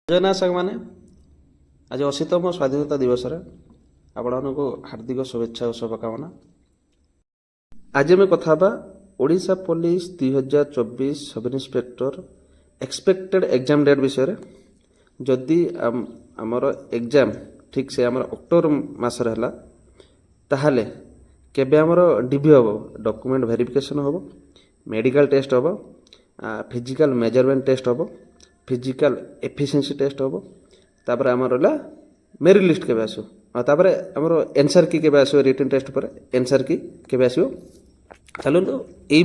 ଜୟ ନା ସାଙ୍ଗମାନେ, ଆଜି 80ତମ ସ୍ୱାଧୀନତା ଦିବସରେ ଆପଣମାନଙ୍କୁ ହାର୍ଦ୍ଦିକ ଶୁଭେଚ୍ଛା ଓ ଶୁଭକାମନା। ଆଜି ଆମେ କଥା ହେବା Odisha police 2024 sub inspector expected exam date ବିଷୟରେ। ଯଦି ଆମର ଏକ୍ଜାମ ଠିକ୍ ସେ ଆମର ଅକ୍ଟୋବର ମାସରେ ହେଲା, ତାହେଲେ କେବେ ଆମର ଡିଭି ହେବ, ଡକୁମେଣ୍ଟ ଭେରିଫିକେସନ୍ ହେବ, ମେଡ଼ିକାଲ ଟେଷ୍ଟ ହେବ, ଫିଜିକାଲ ମେଜରମେଣ୍ଟ ଟେଷ୍ଟ ହେବ, ଫିଜିକାଲ ଏଫିସିଏନ୍ସି ଟେଷ୍ଟ ହେବ, ତାପରେ ଆମର ରହିଲା ମେରିଟ୍ ଲିଷ୍ଟ କେବେ ଆସିବ, ଆଉ ତାପରେ ଆମର ଏନ୍ସାର୍ କି କେବେ ଆସିବ, ରିଟନ୍ ଟେଷ୍ଟ ପରେ ଏନ୍ସାର୍ କି କେବେ ଆସିବ। ଚାଲନ୍ତୁ ଏଇ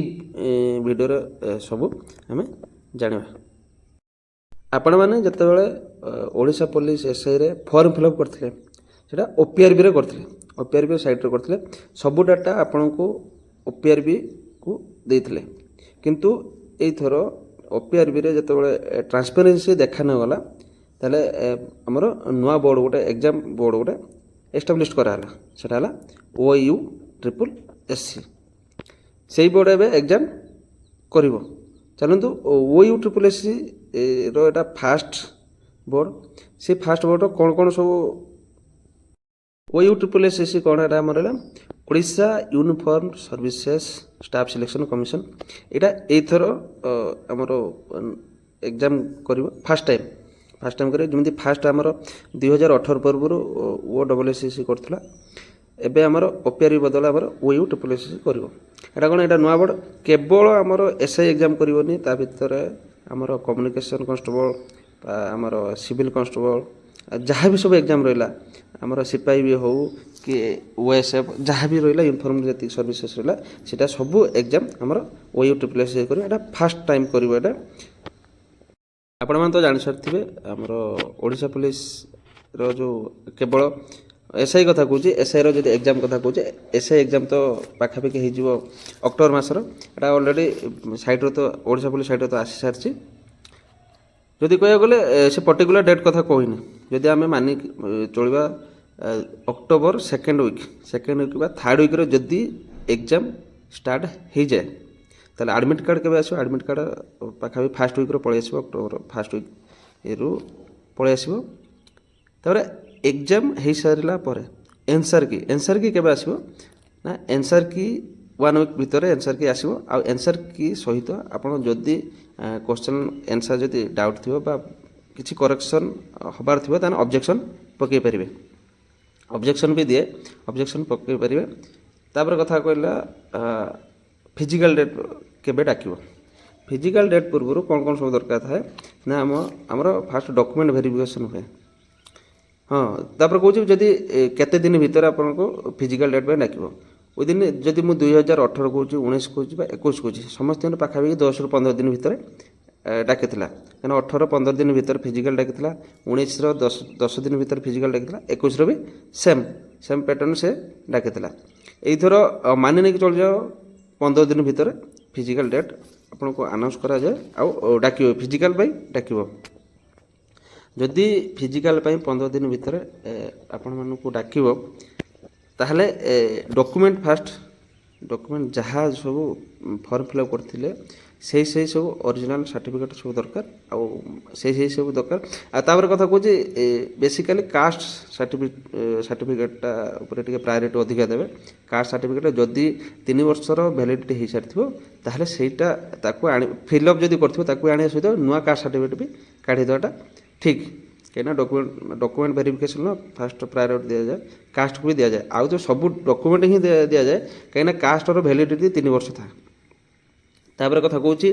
ଭିଡ଼ିଓରେ ସବୁ ଆମେ ଜାଣିବା। ଆପଣମାନେ ଯେତେବେଳେ ଓଡ଼ିଶା ପୋଲିସ ଏସ୍ଆଇରେ ଫର୍ମ ଫିଲ୍ଅପ୍ କରିଥିଲେ, ସେଇଟା OPRBରେ କରିଥିଲେ, OPRB ସାଇଟ୍ରେ କରିଥିଲେ। ସବୁ ଡାଟା ଆପଣଙ୍କୁ OPRBକୁ ଦେଇଥିଲେ, କିନ୍ତୁ ଏଇଥର OPRBରେ ଯେତେବେଳେ ଟ୍ରାନ୍ସପାରେନ୍ସି ଦେଖା ନଗଲା, ତାହେଲେ ଆମର ନୂଆ ବୋର୍ଡ଼ ଗୋଟେ ଏକ୍ଜାମ ବୋର୍ଡ଼ ଗୋଟେ ଏଷ୍ଟାବ୍ଲିଶ୍ କରାହେଲା, ସେଟା ହେଲା OUSSC। ସେଇ ବୋର୍ଡ଼ ଏବେ ଏକ୍ଜାମ କରିବ। ଚାଲନ୍ତୁ OUSSC ର ଏଇଟା ଫାଷ୍ଟ ବୋର୍ଡ଼। ସେ ଫାଷ୍ଟ ବୋର୍ଡ଼ର କ'ଣ କ'ଣ ସବୁ OUSSC କ'ଣ ଏଇଟା ଆମର ହେଲା Odisha uniform services staff selection commission. ଏଇଟା ଏଇଥର ଆମର ଏକ୍ଜାମ କରିବ ଫାଷ୍ଟ ଟାଇମ୍ କରିବ। ଯେମିତି ଫାଷ୍ଟ ଆମର 2018 ପୂର୍ବରୁ OSSC କରୁଥିଲା, ଏବେ ଆମର OPRB ବଦଳ ଆମର OUSSC କରିବ। ଏଇଟା କ'ଣ, ଏଇଟା ନୂଆ ବୋର୍ଡ଼। କେବଳ ଆମର SI ଏକ୍ଜାମ କରିବନି, ତା ଭିତରେ ଆମର କମ୍ୟୁନିକେସନ୍ କନଷ୍ଟେବଳ, ଆମର ସିଭିଲ୍ କନଷ୍ଟେବଳ, ଯାହା ବି ସବୁ ଏକ୍ଜାମ ରହିଲା, ଆମର ସିପାହୀ ବି ହେଉ କି OSF ଯାହା ବି ରହିଲା, ୟୁନିଫର୍ମ ଯେତିକି ସର୍ଭିସେସ୍ ରହିଲା, ସେଇଟା ସବୁ ଏକ୍ଜାମ ଆମର OUSSC କରିବ। ଏଇଟା ଫାଷ୍ଟ ଟାଇମ୍ କରିବ। ଏଇଟା ଆପଣମାନେ ତ ଜାଣିସାରିଥିବେ, ଆମର ଓଡ଼ିଶା ପୋଲିସର ଯେଉଁ କେବଳ SI କଥା କହୁଛି, SIର ଯଦି ଏକ୍ଜାମ କଥା କହୁଛି, SI ଏକ୍ଜାମ ତ ପାଖାପାଖି ହେଇଯିବ ଅକ୍ଟୋବର ମାସର। ଏଇଟା ଅଲରେଡ଼ି ସାଇଟ୍ରୁ ତ ଓଡ଼ିଶା ପୋଲିସ ସାଇଟ୍ରୁ ତ ଆସିସାରିଛି। ଯଦି କହିବାକୁ ଗଲେ ସେ ପର୍ଟିକୁଲାର ଡେଟ୍ କଥା କହିନି, ଯଦି ଆମେ ମାନି ଚଳିବା ଅକ୍ଟୋବର ସେକେଣ୍ଡ ୱିକ୍ ବା ଥାର୍ଡ଼ ୱିକ୍ରେ ଯଦି ଏକ୍ଜାମ ଷ୍ଟାର୍ଟ ହେଇଯାଏ, ତାହେଲେ ଆଡ଼ମିଟ୍ କାର୍ଡ଼ କେବେ ଆସିବ? ଆଡ଼ମିଟ୍ କାର୍ଡ଼ ପାଖାପାଖି ଫାଷ୍ଟ ୱିକ୍ରୁ ପଳେଇ ଆସିବ, ଅକ୍ଟୋବର ଫାଷ୍ଟ ୱିକ୍ରୁ ପଳେଇ ଆସିବ। ତାପରେ ଏକ୍ଜାମ ହେଇସାରିଲା ପରେ ଏନ୍ସାର୍ କି କେବେ ଆସିବ ନା, ଏନ୍ସାର୍ କି 1 ୱିକ୍ ଭିତରେ ଏନ୍ସାର୍ କି ଆସିବ। ଆଉ ଏନ୍ସାର୍ କି ସହିତ ଆପଣ ଯଦି କ୍ୱେଶ୍ଚନ୍ ଆନ୍ସର୍ ଯଦି ଡାଉଟ୍ ଥିବ ବା କିଛି କରେକ୍ସନ୍ ହେବାର ଥିବ, ତାହେଲେ ଅବଜେକ୍ସନ୍ ପକାଇ ପାରିବେ। ଅବଜେକ୍ସନ୍ ବି ଦିଏ, ଅବଜେକ୍ସନ୍ ପକାଇ ପାରିବେ। ତାପରେ କଥା କହିଲା ଫିଜିକାଲ୍ ଡେଟ୍ କେବେ ଡାକିବ। ଫିଜିକାଲ୍ ଡେଟ୍ ପୂର୍ବରୁ କ'ଣ କ'ଣ ସବୁ ଦରକାର ଥାଏ ନା, ଆମର ଫାଷ୍ଟ ଡକୁମେଣ୍ଟ ଭେରିଫିକେସନ୍ ହୁଏ। ହଁ, ତାପରେ କହୁଛି ଯଦି କେତେ ଦିନ ଭିତରେ ଆପଣଙ୍କୁ ଫିଜିକାଲ୍ ଡେଟ୍ ପାଇଁ ଡାକିବ। ୱିଦିନ୍ ଯଦି ମୁଁ 2018 କହୁଛି, 19 କହୁଛି ବା 21 କହୁଛି, ସମସ୍ତଙ୍କର ପାଖାପାଖି 10ରୁ 15 ଦିନ ଭିତରେ ଡାକିଥିଲା। କାରଣ 18 15 ଦିନ ଭିତରେ ଫିଜିକାଲ୍ ଡାକିଥିଲା, 19ର 10 ଦିନ ଭିତରେ ଫିଜିକାଲ୍ ଡାକିଥିଲା, 21ର ବି ସେମ୍ ପ୍ୟାଟର୍ନ ସେ ଡାକିଥିଲା। ଏଇଥର ମାନି ନେଇକି ଚଳିଯାଅ, 15 ଦିନ ଭିତରେ ଫିଜିକାଲ୍ ଡେଟ୍ ଆପଣଙ୍କୁ ଆନାଉନ୍ସ କରାଯାଏ, ଆଉ ଡାକିବ, ଫିଜିକାଲ୍ ପାଇଁ ଡାକିବ। ଯଦି ଫିଜିକାଲ୍ ପାଇଁ 15 ଦିନ ଭିତରେ ଆପଣମାନଙ୍କୁ ଡାକିବ, ତାହେଲେ ଡକୁମେଣ୍ଟ ଯାହା ସବୁ ଫର୍ମ ଫିଲ୍ଅପ୍ କରିଥିଲେ ସେଇ ସବୁ ଅରିଜିନାଲ୍ ସାର୍ଟିଫିକେଟ୍ ସବୁ ଦରକାର, ଆଉ ସେଇ ସବୁ ଦରକାର। ଆଉ ତାପରେ କଥା କହୁଛି, ବେସିକାଲି କାଷ୍ଟ ସାର୍ଟିଫିକେଟ୍ଟା ଉପରେ ଟିକେ ପ୍ରାୟୋରିଟି ଅଧିକା ଦେବେ। କାଷ୍ଟ ସାର୍ଟିଫିକେଟ୍ ଯଦି 3 ବର୍ଷର ଭ୍ୟାଲିଡ଼ିଟି ହେଇସାରିଥିବ, ତାହେଲେ ସେଇଟା ତାକୁ ଫିଲ୍ଅପ୍ ଯଦି କରିଥିବ ତାକୁ ଆଣିବା ସହିତ ନୂଆ କାଷ୍ଟ ସାର୍ଟିଫିକେଟ୍ ବି କାଢ଼ି ଦେବାଟା ଠିକ୍। କାହିଁକିନା ଡକୁମେଣ୍ଟ ଭେରିଫିକେସନ୍ର ଫାଷ୍ଟ ପ୍ରାୟୋରିଟି ଦିଆଯାଏ, କାଷ୍ଟକୁ ବି ଦିଆଯାଏ। ଆଉ ଯେଉଁ ସବୁ ଡକୁମେଣ୍ଟ ହିଁ ଦିଆଯାଏ, କାହିଁକିନା କାଷ୍ଟର ଭ୍ୟାଲିଡ଼ିଟି 3 ବର୍ଷ ଥାଏ। ତାପରେ କଥା କହୁଛି,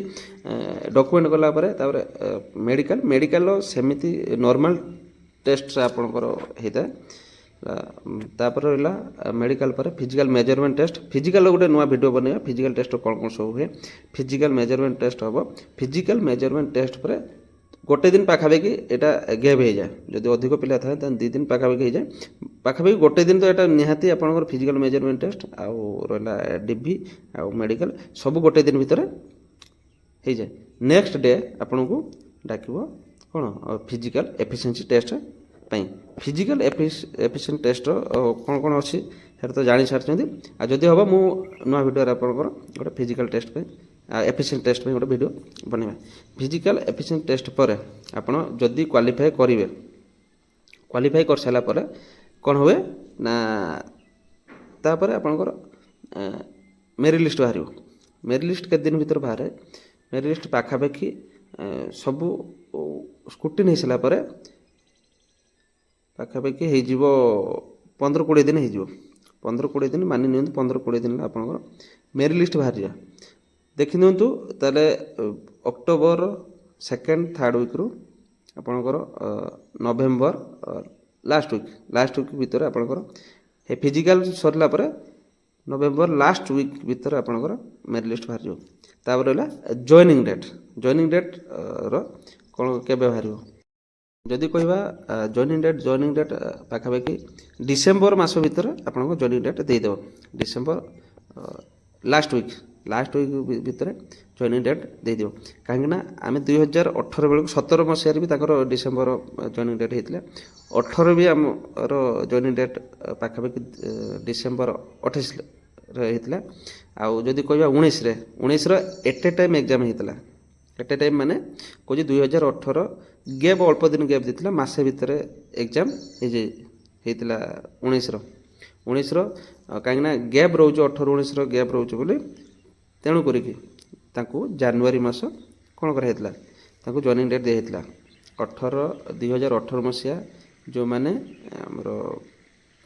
ଡକୁମେଣ୍ଟ ଗଲା ପରେ ତାପରେ ମେଡ଼ିକାଲର ସେମିତି ନର୍ମାଲ ଟେଷ୍ଟ ଆପଣଙ୍କର ହେଇଥାଏ। ତାପରେ ରହିଲା ମେଡ଼ିକାଲ ପରେ ଫିଜିକାଲ୍ ମେଜରମେଣ୍ଟ ଟେଷ୍ଟ। ଫିଜିକାଲର ଗୋଟେ ନୂଆ ଭିଡ଼ିଓ ବନେଇବା, ଫିଜିକାଲ୍ ଟେଷ୍ଟର କ'ଣ କ'ଣ ସବୁ ହୁଏ। ଫିଜିକାଲ୍ ମେଜରମେଣ୍ଟ ଟେଷ୍ଟ ହେବ। ଫିଜିକାଲ୍ ମେଜରମେଣ୍ଟ ଟେଷ୍ଟ ପରେ ଗୋଟେ ଦିନ ପାଖାପାଖି ଏଇଟା ଗ୍ୟାପ୍ ହେଇଯାଏ। ଯଦି ଅଧିକ ପିଲା ଥାଏ ତାହେଲେ 2 ଦିନ ପାଖାପାଖି ହେଇଯାଏ। ପାଖାପାଖି ଗୋଟେ ଦିନ ତ ଏଇଟା ନିହାତି ଆପଣଙ୍କର ଫିଜିକାଲ୍ ମେଜରମେଣ୍ଟ ଟେଷ୍ଟ, ଆଉ ରହିଲା ଡିଭି ଆଉ ମେଡ଼ିକାଲ ସବୁ ଗୋଟେ ଦିନ ଭିତରେ ହେଇଯାଏ। ନେକ୍ସଟ ଡେ ଆପଣଙ୍କୁ ଡାକିବ କ'ଣ, ଫିଜିକାଲ୍ ଏଫିସିଏନ୍ସି ଟେଷ୍ଟ ପାଇଁ। ଫିଜିକାଲ୍ ଏଫିସିଏନ୍ସି ଟେଷ୍ଟର କ'ଣ କ'ଣ ଅଛି ସେଇଟା ତ ଜାଣିସାରିଛନ୍ତି। ଆଉ ଯଦି ହେବ ମୁଁ ନୂଆ ଭିଡ଼ିଓରେ ଆପଣଙ୍କର ଗୋଟେ ଫିଜିକାଲ୍ ଟେଷ୍ଟ ପାଇଁ एफिशिएंट टेस्ट पे गोटे वीडियो बनवा फिजिकल एफिशिएंट टेस्ट पर आपण जदि क्वालिफाई करेंगे क्वालिफाई कर सारा पर कौन हुए ना तापर आपणकर मेरिट लिस्ट बाहर मेरिट लिस्ट के दिन भर बाहर मेरिट लिस्ट पाखापाखि सबू स्क्रूटिन हो सारा पाखापाखि हो 15-20 दिन हो 15-20 दिन मानि नि 15-20 दिन आपणकर मेरिट लिस्ट बाहर जा देखि दिंतु ताले अक्टोबर 2nd-3rd वीक रु आपणकर नवेम्बर लास्ट वीक भितर आपणकर हे फिजिकल सरला पर नवेम्बर लास्ट वीक भितर आपणकर मेरिट लिस्ट बाहर तापर रहा जॉइनिंग डेट रो कौन केबे बाहर जदि कहवा जॉइनिंग डेट पाखापाखि डिसेम्बर मास भितर आपको जॉइनिंग डेट देदेव डिसेम्बर लास्ट वीक भितर जॉइनिंग डेट देदेव कहीं आम 2018 बेलू 17 मसीह भी डिसेम्बर जॉइनिंग डेट होता 18 भी आमर जॉइनिंग डेट पाखापाखि डिसेम्बर 28 होता आउ जदि कहवा 19 एट ए टाइम एग्जाम होता एट ए टाइम माने कौन 2018 गैप अल्प दिन गैप देता मसे भितर एग्जाम होता 19 कहीं गैप रोच 18-19 गैप रोच बोली तेणु करी जनवरी मास कौन कराइला जॉइनिंग डेट दिया 2018 मसीहा जो मैंने आमर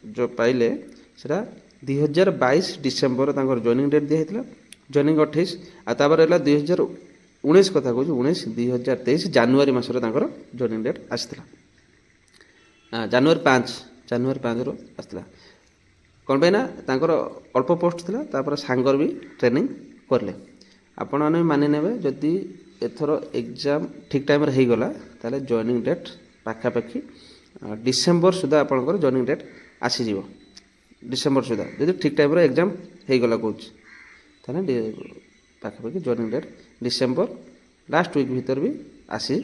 जो पाइले सेटा 2022 डिसेम्बर जॉइनिंग डेट दिया जॉइनिंग 28 आपर रहा 2019 कथा कहूँ 2023 जनवरी मसर जॉइनिंग डेट आसाला जनवरी 5 रू आसाला कौन पे ना अल्प पोस्ट था सांगर भी ट्रेनिंग करले आपण मैंने मानि ने जदि एथर एग्जाम ठीक टाइम हो गला ताले जॉइनिंग डेट पाखापाखि डिसेम्बर सुधा आपंकर जॉइनिंग डेट आसीज डिसेम्बर सुधा जदि ठीक टाइम एग्जाम हो गला कहूँ पाखापाखि joining date December last week भीतर भी आसीज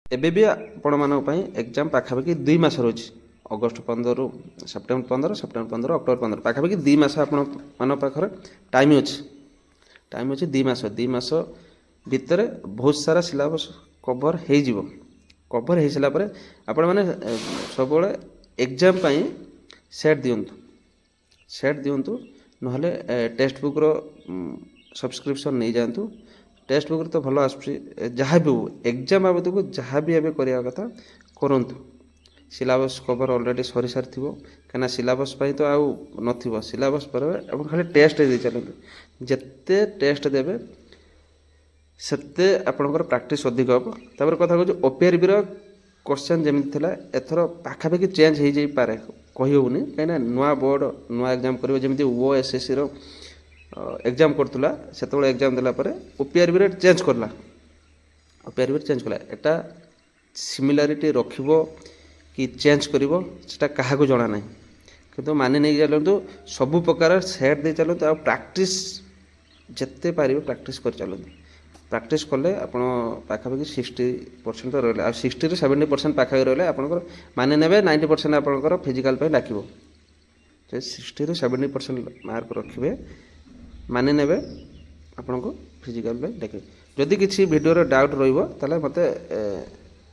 एबे भी आपण मानक एग्जाम पाखापाखि 2 मास रोचे अगस्ट 15 रु सेप्टेम्बर 15 अक्टोबर 15 पाखापाखि 2 मास आपण पाखर टाइम अच्छे 2 मास भितर बहुत सारा सिलेबस कवर हो सारापर आपण मैंने सब एग्जाम सेट दिंतु नहले टेक्स्ट बुक रो सब्सक्रिप्शन नहीं जातु टेक्स्ट बुक तो भल आस जहाँ भी हो एग्जाम बाबद को जहाँ भी एवं करवा कथा करूँ सिलेबस कवर ऑलरेडी सरी सारी थी कहीं सिलेबस तो आउ न सिलेबस पर आप खाली टेस्ट दे चलते जिते टेस्ट देवे सेते आपंकर प्रैक्टिस अधिक हम तापर कथा कहूँ ओपीआर बी क्वेश्चन जमी थी एथर पाखापाखि चेंज हो जापे कहीहनी कहीं नुआ बोर्ड नुआ एग्जाम कर जमी ओएसएससी एग्जाम करूला से एग्जाम देलापर ओपीआर बी चेंज करला ओपीआर बी चेंज कला एटा सिमिलारिटी रखिबो कि चेंज करिवो सेटा काहा को जଣା नहीं किंतु मानि नहीं चलतु सबु प्रकार सेट दे चलतु आ प्रैक्टिस जिते पारिबे प्रैक्टिस कर चलतु प्रैक्टिस कले आपण पाखापाखि 60% तो रहा 60 ରୁ 70% पाखापाखि रहा आपंकर मानि ने 90% आपंकर फिजिकल डाकिबो 60 ରୁ 70% मार्क रखिए मानि ने आपण को फिजिकल डाकिबे जदि किसी वीडियो डाउट रहिबो ताले मते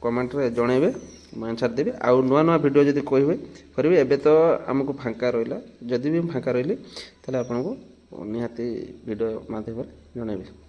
कमेंट रे जणेबे मैं आंसर देवी आउ नुआ नुआ वीडियो जब कहे करेंगे एबे तो आमको फांका रहा जदि भी फांका रही ताले आपको निहाती वीडियो माध्यम जनइबे।